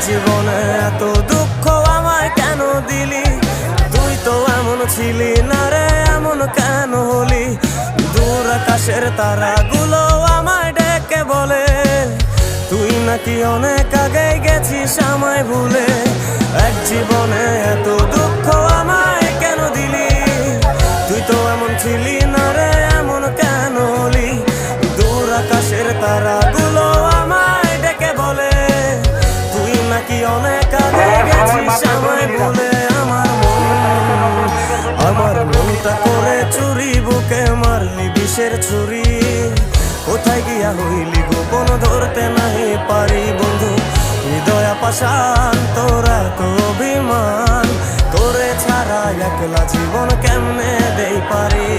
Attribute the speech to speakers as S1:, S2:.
S1: জীবনে এত দুঃখ আমায় কেন দিলি? তুই তো এমন ছিলি না রে, এমন কেন হলি? দূর আকাশের তারাগুলো আমায় ডেকে বলে তুই নাকি অনেক আগে গেছিস আমায় ভুলে। এক জীবনে এত দুঃখ আমায় কেন দিলি? তুই তো এমন ছিলি না রে, এমন কেন হলি? দূর আকাশের তারাগুলো আমায় ডেকে বলে তুই নাকি অনেক আগে গেছিস আমায় ভুলে। আমার মনটা করে চুরি, বুকে মারলি বিষের ছুরি। কোথায় গিয়া হইলি গোপন ধরতে নাই পারি বন্ধু। হৃদয় পাষাণ তোরা তো অভিমান, তোরে ছাড়া একলা জীবন কেমনে দেই পারি?